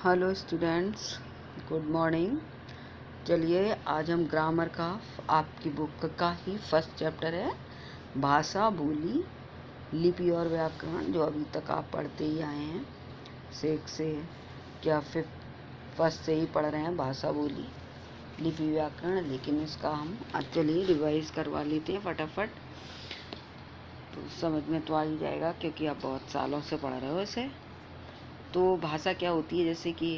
Hello students, good morning. चलिए आज हम ग्रामर का आपकी बुक का ही फर्स्ट चैप्टर है भाषा, बोली, लिपि और व्याकरण, जो अभी तक आप पढ़ते ही आए हैं। सिक्स से क्या फर्स्ट से ही पढ़ रहे हैं भाषा, बोली, लिपि, व्याकरण। लेकिन इसका हम चलिए रिवाइज करवा लेते हैं फटाफट, तो समझ में तो आ ही जाएगा क्योंकि आप बहुत सालों से पढ़ रहे हो इसे। तो भाषा क्या होती है, जैसे कि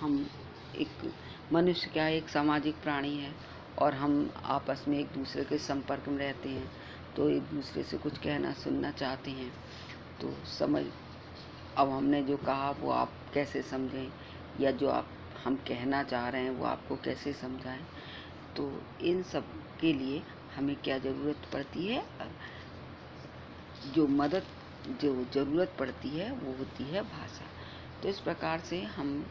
हम एक मनुष्य क्या है, एक सामाजिक प्राणी है और हम आपस में एक दूसरे के संपर्क में रहते हैं, तो एक दूसरे से कुछ कहना सुनना चाहते हैं। तो अब हमने जो कहा वो आप कैसे समझें, या जो हम कहना चाह रहे हैं वो आपको कैसे समझाएं। तो इन सब के लिए हमें क्या ज़रूरत पड़ती है, जो ज़रूरत पड़ती है वो होती है भाषा। तो इस प्रकार से हम,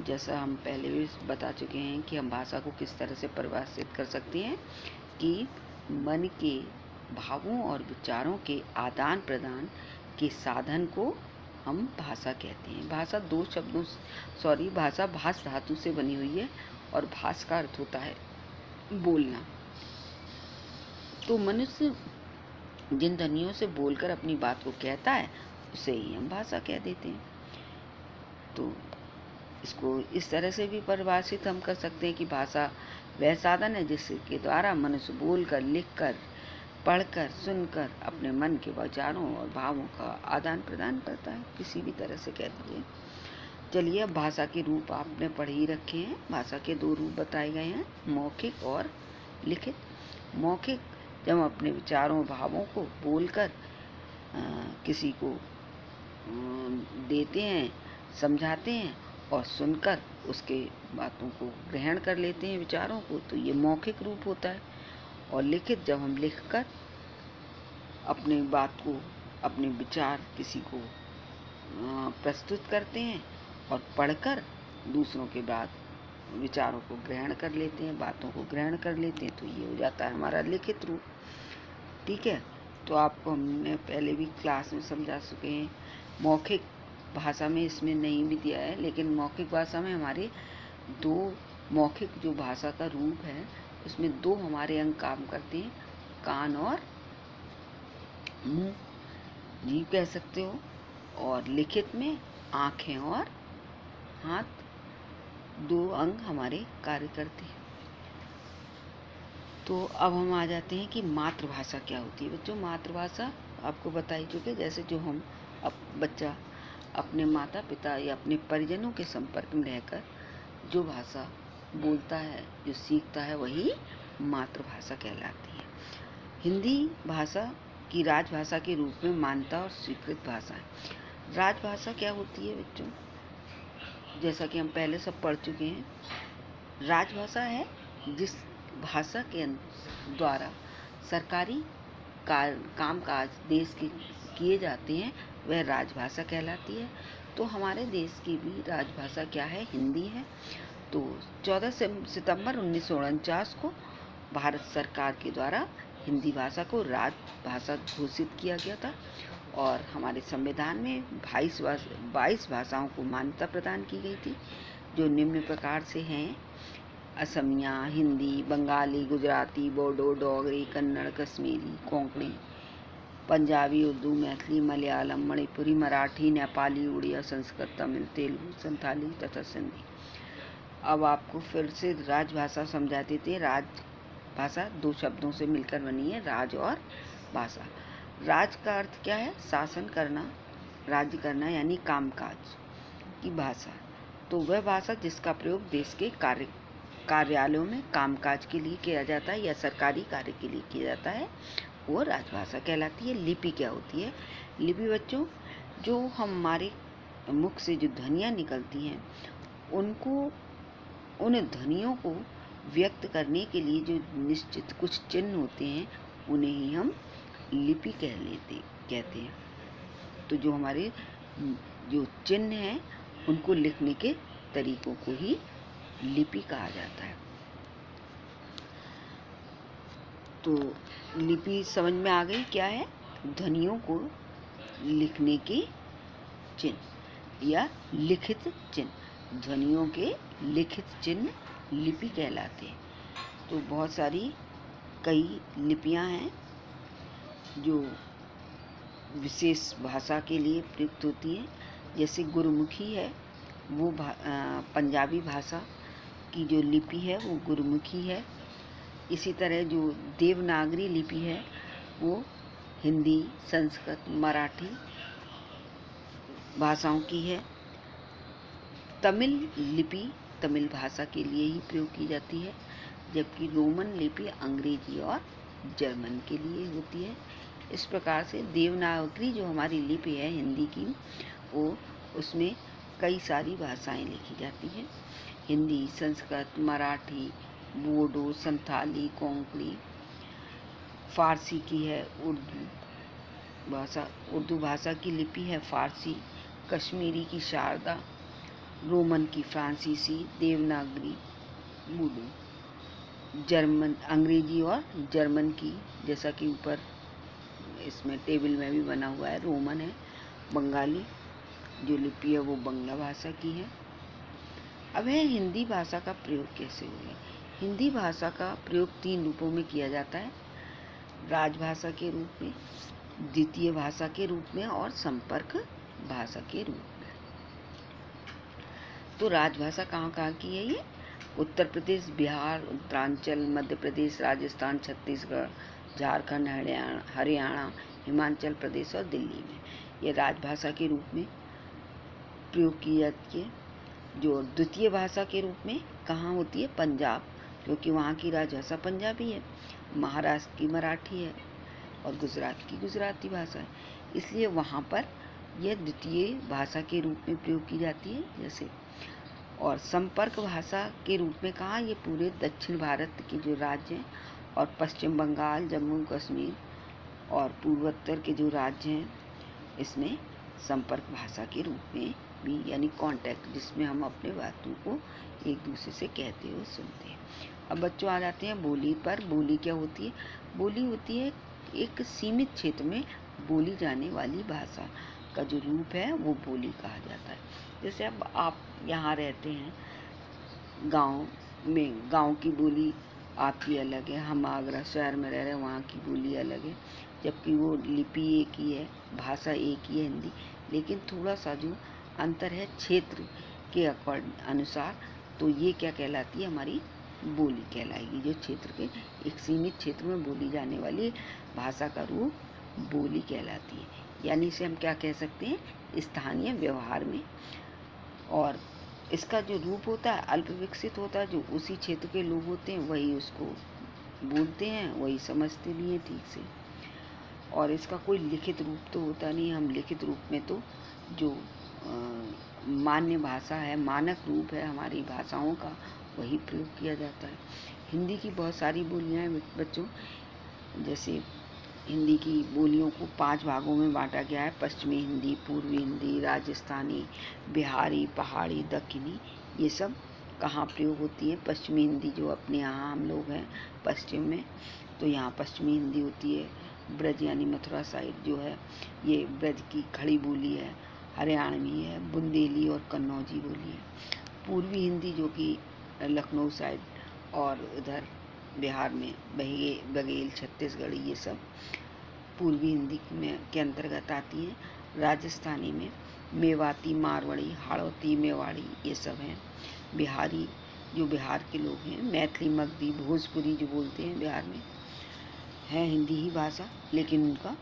जैसा हम पहले भी बता चुके हैं कि हम भाषा को किस तरह से परिभाषित कर सकते हैं कि मन के भावों और विचारों के आदान प्रदान के साधन को हम भाषा कहते हैं। भाषा भाष धातु से बनी हुई है और भाष का अर्थ होता है बोलना। तो मनुष्य जिन ध्वनियों से बोलकर अपनी बात को कहता है उसे ही हम भाषा कह देते हैं। तो इसको इस तरह से भी परिभाषित हम कर सकते हैं कि भाषा वह साधन है जिसके द्वारा मनुष्य बोलकर, लिखकर, पढ़कर, सुनकर अपने मन के विचारों और भावों का आदान प्रदान करता है, किसी भी तरह से कह दीजिए। चलिए अब भाषा के रूप आपने पढ़ ही रखे हैं। भाषा के दो रूप बताए गए हैं, मौखिक और लिखित। मौखिक जब हम अपने विचारों भावों को बोलकर किसी को देते हैं, समझाते हैं, और सुनकर उसके बातों को ग्रहण कर लेते हैं, विचारों को, तो ये मौखिक रूप होता है। और लिखित जब हम लिखकर अपनी बात को, अपने विचार किसी को प्रस्तुत करते हैं और पढ़कर दूसरों के बाद विचारों को ग्रहण कर लेते हैं, बातों को ग्रहण कर लेते हैं, तो ये हो जाता है हमारा लिखित रूप। ठीक है, तो आपको हमने पहले भी क्लास में समझा चुके हैं। मौखिक भाषा में इसमें नहीं भी दिया है, लेकिन मौखिक भाषा में हमारे दो मौखिक जो भाषा का रूप है उसमें दो हमारे अंग काम करते हैं, कान और मुंह, जीभ कह सकते हो। और लिखित में आँखें और हाथ, दो अंग हमारे कार्य करते हैं। तो अब हम आ जाते हैं कि मातृभाषा क्या होती है। बच्चों, मातृभाषा आपको बता ही चुके, जैसे जो हम बच्चा अपने माता पिता या अपने परिजनों के संपर्क में रहकर जो भाषा बोलता है, जो सीखता है, वही मातृभाषा कहलाती है। हिंदी भाषा की राजभाषा के रूप में मान्यता और स्वीकृत भाषा है। राजभाषा क्या होती है बच्चों, जैसा कि हम पहले सब पढ़ चुके हैं, राजभाषा है जिस भाषा के द्वारा सरकारी कामकाज देश के किए जाते हैं, वह राजभाषा कहलाती है। तो हमारे देश की भी राजभाषा क्या है, हिंदी है। तो 14 सितंबर 1949 को भारत सरकार के द्वारा हिंदी भाषा को राजभाषा घोषित किया गया था और हमारे संविधान में 22 भाषाओं को मान्यता प्रदान की गई थी, जो निम्न प्रकार से हैं: असमिया, हिंदी, बंगाली, गुजराती, बोडो, डोगरी, कन्नड़, कश्मीरी, कोंकणी, पंजाबी, उर्दू, मैथिली, मलयालम, मणिपुरी, मराठी, नेपाली, उड़िया, संस्कृत, तमिल, तेलुगु, संथाली तथा सिंधी। अब आपको फिर से राजभाषा समझा देते हैं। राजभाषा दो शब्दों से मिलकर बनी है, राज और भाषा। राज का अर्थ क्या है, शासन करना, राज्य करना, यानी कामकाज की भाषा। तो वह भाषा जिसका प्रयोग देश के कार्यालयों में कामकाज के लिए किया जाता है या सरकारी कार्य के लिए किया जाता है, वो राजभाषा कहलाती है। लिपि क्या होती है? लिपि बच्चों, जो हमारे मुख से जो ध्वनियाँ निकलती हैं, उन ध्वनियों को व्यक्त करने के लिए जो निश्चित कुछ चिन्ह होते हैं, उन्हें ही हम लिपि कहते हैं। तो जो हमारे जो चिन्ह हैं, उनको लिखने के तरीकों को ही लिपि कहा जाता है। तो लिपि समझ में आ गई क्या है? ध्वनियों को लिखने के चिन्ह। या लिखित चिन्ह। ध्वनियों के लिखित चिन्ह लिपि कहलाते हैं। तो बहुत सारी कई लिपियां हैं जो विशेष भाषा के लिए प्रयुक्त होती हैं। जैसे गुरुमुखी है, वो पंजाबी भाषा की जो लिपि है वो गुरुमुखी है। इसी तरह जो देवनागरी लिपि है वो हिंदी, संस्कृत, मराठी भाषाओं की है। तमिल लिपि तमिल भाषा के लिए ही प्रयोग की जाती है, जबकि रोमन लिपि अंग्रेजी और जर्मन के लिए होती है। इस प्रकार से देवनागरी जो हमारी लिपि है हिंदी की, वो उसमें कई सारी भाषाएं लिखी जाती हैं। हिंदी, संस्कृत, मराठी, बोडो, संथाली, कोंकणी, फारसी की है, उर्दू भाषा की लिपि है फारसी, कश्मीरी की शारदा, रोमन की फ्रांसीसी, देवनागरी, बोडो, जर्मन, अंग्रेजी और जर्मन की, जैसा कि ऊपर इसमें टेबल में भी बना हुआ है, रोमन है। बंगाली जो लिपि है वो बंगला भाषा की है। अब है हिंदी भाषा का प्रयोग कैसे हुआ। हिंदी भाषा का प्रयोग 3 रूपों में किया जाता है, राजभाषा के रूप में, द्वितीय भाषा के रूप में और संपर्क भाषा के रूप में। तो राजभाषा कहाँ कहाँ की है ये? उत्तर प्रदेश, बिहार, उत्तरांचल, मध्य प्रदेश, राजस्थान, छत्तीसगढ़, झारखंड, हरियाणा, हिमाचल प्रदेश और दिल्ली में ये राजभाषा के रूप में प्रयोग की जाती है। जो द्वितीय भाषा के रूप में कहाँ होती है? पंजाब, क्योंकि वहाँ की राजभाषा पंजाबी है। महाराष्ट्र की मराठी है और गुजरात की गुजराती भाषा है, इसलिए वहाँ पर यह द्वितीय भाषा के रूप में प्रयोग की जाती है। जैसे और संपर्क भाषा के रूप में कहाँ? ये पूरे दक्षिण भारत के जो राज्य हैं और पश्चिम बंगाल, जम्मू कश्मीर और पूर्वोत्तर के जो राज्य हैं, इसमें संपर्क भाषा के रूप में भी, यानी कॉन्टैक्ट, जिसमें हम अपने बातों को एक दूसरे से कहते हुए सुनते हैं। अब बच्चों आ जाते हैं बोली पर। बोली क्या होती है? बोली होती है एक सीमित क्षेत्र में बोली जाने वाली भाषा का जो रूप है वो बोली कहा जाता है। जैसे अब आप यहाँ रहते हैं गांव में, गांव की बोली आपकी अलग है, हम आगरा शहर में रह रहे हैं, वहाँ की बोली अलग है, जबकि वो लिपि एक ही है, भाषा एक ही है हिंदी, लेकिन थोड़ा सा जो अंतर है क्षेत्र के अनुसार, तो ये क्या कहलाती है? हमारी बोली कहलाएगी। जो क्षेत्र के एक सीमित क्षेत्र में बोली जाने वाली भाषा का रूप बोली कहलाती है। यानी इसे हम क्या कह सकते हैं? स्थानीय व्यवहार में। और इसका जो रूप होता है अल्प विकसित होता है, जो उसी क्षेत्र के लोग होते हैं वही उसको बोलते हैं, वही समझते भी हैं ठीक से। और इसका कोई लिखित रूप तो होता नहीं। हम लिखित रूप में तो जो मान्य भाषा है, मानक रूप है हमारी भाषाओं का, वही प्रयोग किया जाता है। हिंदी की बहुत सारी बोलियां हैं बच्चों। जैसे हिंदी की बोलियों को 5 भागों में बांटा गया है। पश्चिमी हिंदी, पूर्वी हिंदी, राजस्थानी, बिहारी, पहाड़ी, दक्षिणी, ये सब कहाँ प्रयोग होती है? पश्चिमी हिंदी जो अपने यहाँ हम लोग हैं पश्चिम में, तो यहाँ पश्चिमी हिंदी होती है। ब्रज यानी मथुरा साइड जो है, ये ब्रज की खड़ी बोली है, हरियाणवी है, बुंदेली और कन्नौजी बोली है। पूर्वी हिंदी जो कि लखनऊ साइड और उधर बिहार में बघेल, छत्तीसगढ़ी, ये सब पूर्वी हिंदी में के अंतर्गत आती है। राजस्थानी में मेवाती, मारवाड़ी, हाड़ौती, मेवाड़ी, ये सब हैं। बिहारी जो बिहार के लोग हैं, मैथिली, मगधी, भोजपुरी जो बोलते हैं बिहार में, है हिंदी ही भाषा, लेकिन उनका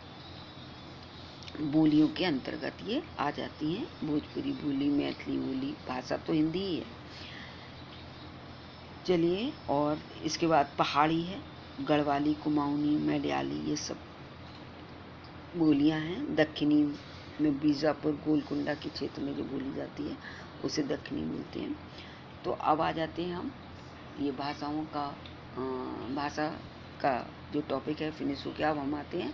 बोलियों के अंतर्गत ये आ जाती हैं। भोजपुरी बोली, मैथिली बोली, भाषा तो हिंदी ही है। चलिए, और इसके बाद पहाड़ी है, गढ़वाली, कुमाऊनी, मलयाली, ये सब बोलियां हैं। दक्षिणी में बीजापुर, गोलकुंडा के क्षेत्र में जो बोली जाती है उसे दक्षिणी बोलते हैं। तो अब आ जाते हैं हम ये भाषा का जो टॉपिक है फिनिश हो गया। अब हम आते हैं,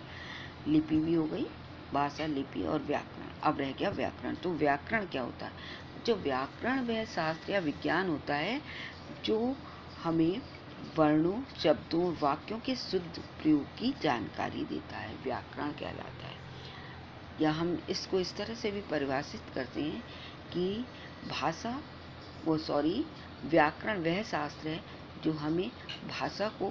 लिपि भी हो गई, भाषा, लिपि और व्याकरण। अब रह गया व्याकरण। तो व्याकरण क्या होता है? जो व्याकरण वह शास्त्र या विज्ञान होता है जो हमें वर्णों, शब्दों, वाक्यों के शुद्ध प्रयोग की जानकारी देता है, व्याकरण कहलाता है। या हम इसको इस तरह से भी परिभाषित करते हैं कि व्याकरण वह शास्त्र है जो हमें भाषा को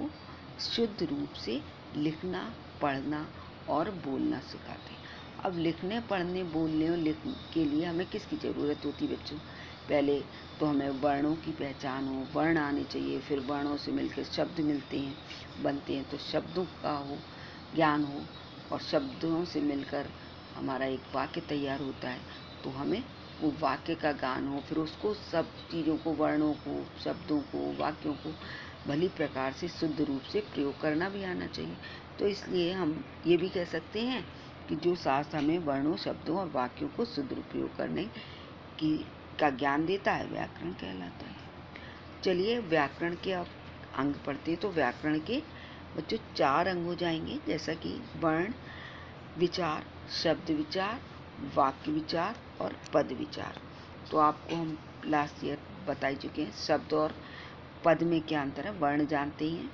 शुद्ध रूप से लिखना, पढ़ना और बोलना सिखाते हैं। अब लिखने, पढ़ने, बोलने और के लिए हमें किसकी ज़रूरत होती है बच्चों? पहले तो हमें वर्णों की पहचान हो, वर्ण आने चाहिए, फिर वर्णों से मिलकर शब्द मिलते हैं, बनते हैं, तो शब्दों का ज्ञान हो, और शब्दों से मिलकर हमारा एक वाक्य तैयार होता है, तो हमें वो वाक्य का ज्ञान हो, फिर उसको सब चीज़ों को, वर्णों को, शब्दों को, वाक्यों को भली प्रकार से शुद्ध रूप से प्रयोग करना भी आना चाहिए। तो इसलिए हम ये भी कह सकते हैं कि जो शास्त्र हमें वर्णों, शब्दों और वाक्यों को शुद्ध प्रयोग करने का ज्ञान देता है, व्याकरण कहलाता है। चलिए व्याकरण के अब अंग पढ़ते हैं। तो व्याकरण के बच्चों 4 अंग हो जाएंगे, जैसा कि वर्ण विचार, शब्द विचार, वाक्य विचार और पद विचार। तो आपको हम लास्ट ईयर बता ही चुके हैं शब्द और पद में क्या अंतर है। वर्ण जानते ही हैं।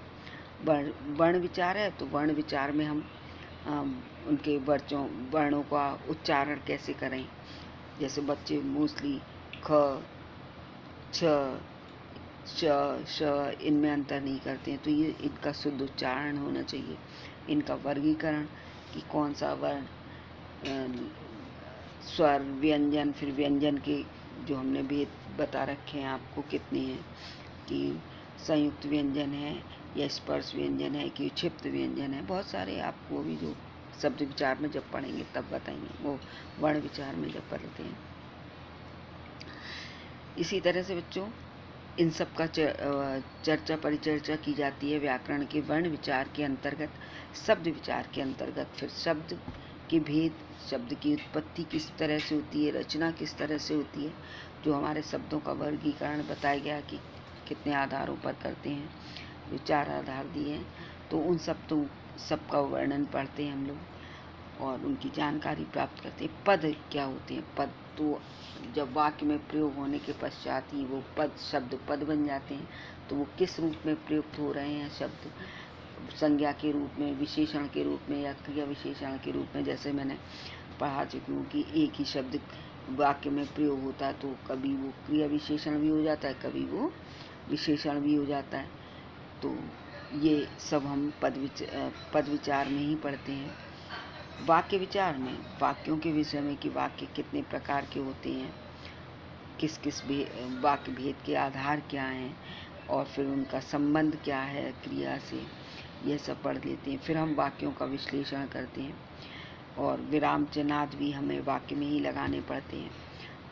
वर्ण विचार है, तो वर्ण विचार में हम उनके वर्णों का उच्चारण कैसे करें। जैसे बच्चे मोस्टली ख, छ, श, श इनमें अंतर नहीं करते हैं, तो ये इनका शुद्ध उच्चारण होना चाहिए। इनका वर्गीकरण कि कौन सा वर्ण, स्वर, व्यंजन, फिर व्यंजन के जो हमने भेद बता रखे हैं आपको कितने हैं, कि संयुक्त व्यंजन है या स्पर्श व्यंजन है कि क्षिप्त व्यंजन है। बहुत सारे आपको भी जो शब्द विचार में जब पढ़ेंगे तब बताएंगे, वो वर्ण विचार में जब पढ़ते हैं। इसी तरह से बच्चों इन सब का परिचर्चा की जाती है व्याकरण के वर्ण विचार के अंतर्गत, शब्द विचार के अंतर्गत। फिर शब्द के भेद, शब्द की उत्पत्ति किस तरह से होती है, रचना किस तरह से होती है, जो हमारे शब्दों का वर्गीकरण बताया गया कि कितने आधारों पर करते हैं, जो 4 आधार दिए हैं, तो उन सबका वर्णन पढ़ते हैं हम लोग और उनकी जानकारी प्राप्त करते हैं। पद क्या होते हैं? पद तो जब वाक्य में प्रयोग होने के पश्चात ही वो शब्द पद बन जाते हैं। तो वो किस रूप में प्रयुक्त हो रहे हैं शब्द, संज्ञा के रूप में, विशेषण के रूप में या क्रिया विशेषण के रूप में। जैसे मैंने पढ़ा चुकी हूँ कि एक ही शब्द वाक्य में प्रयोग होता है तो कभी वो क्रिया विशेषण भी हो जाता है, कभी वो विशेषण भी हो जाता है। तो ये सब हम पद विचार में ही पढ़ते हैं। वाक्य विचार में वाक्यों के विषय में कि वाक्य कितने प्रकार के होते हैं, किस किस वाक्य भेद के आधार क्या हैं और फिर उनका संबंध क्या है क्रिया से, यह सब पढ़ लेते हैं। फिर हम वाक्यों का विश्लेषण करते हैं और विराम चिन्हादि भी हमें वाक्य में ही लगाने पड़ते हैं।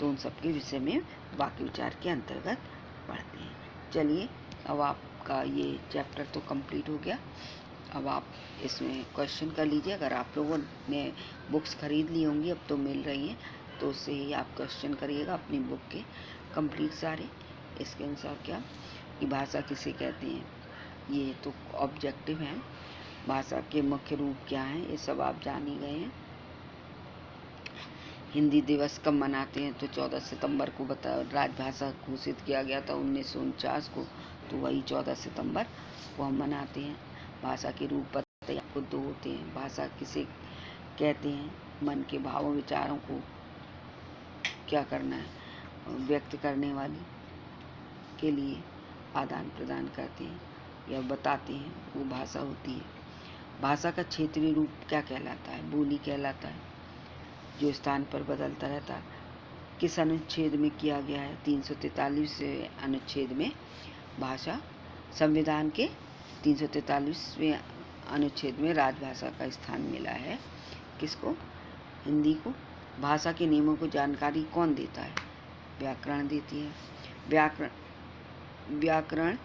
तो उन सब के विषय में वाक्य विचार के अंतर्गत पढ़ते हैं। चलिए अब आपका ये चैप्टर तो कंप्लीट हो गया। अब आप इसमें क्वेश्चन कर लीजिए। अगर आप लोगों ने बुक्स खरीद ली होंगी, अब तो मिल रही हैं, तो उससे ही आप क्वेश्चन करिएगा अपनी बुक के कंप्लीट सारे। इसके अनुसार क्या कि भाषा किसे कहते हैं, ये तो ऑब्जेक्टिव हैं। भाषा के मुख्य रूप क्या हैं, ये सब आप जान ही गए हैं। हिंदी दिवस कब मनाते हैं? तो 14 सितंबर को राजभाषा घोषित किया गया था 1949 को, तो वही 14 सितंबर को हम मनाते हैं। भाषा के रूप पता ही आपको 2 होते हैं। भाषा किसे कहते हैं? मन के भावों विचारों को क्या करना है, व्यक्त करने वाली के लिए आदान प्रदान करते हैं या बताते हैं, वो भाषा होती है। भाषा का क्षेत्रीय रूप क्या कहलाता है? बोली कहलाता है, जो स्थान पर बदलता रहता है। किस अनुच्छेद में किया गया है? 343वें अनुच्छेद में भाषा, संविधान के 343वें अनुच्छेद में राजभाषा का स्थान मिला है। किसको? हिंदी को। भाषा के नियमों को जानकारी कौन देता है? व्याकरण देती है। व्याकरण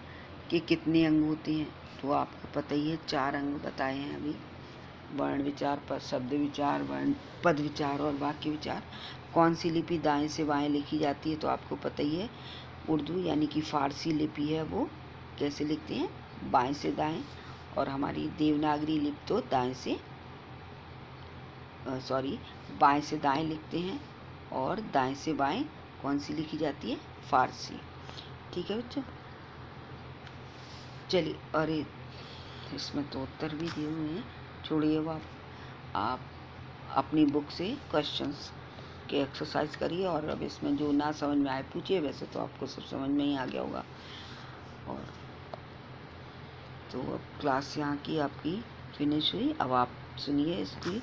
के कितने अंग होते हैं? तो आपको पता ही है, 4 अंग बताए हैं अभी। वर्ण विचार, शब्द विचार, पद विचार और वाक्य विचार। कौन सी लिपि दाएं से बाएं लिखी जाती है? तो आपको पता ही है, उर्दू यानी कि फारसी लिपि है, वो कैसे लिखते हैं? बाएं से दाएं। और हमारी देवनागरी लिपि तो बाएं से दाएं लिखते हैं, और दाएं से बाएं कौन सी लिखी जाती है? फारसी। ठीक है बच्चों, चलिए। और इसमें तो उत्तर भी दिए हुए हैं, छोड़िए वो आप अपनी बुक से क्वेश्चंस के एक्सरसाइज करिए, और अब इसमें जो ना समझ में आए पूछिए, वैसे तो आपको सब समझ में ही आ गया होगा। और तो अब क्लास यहाँ की आपकी फिनिश हुई। अब आप सुनिए इसकी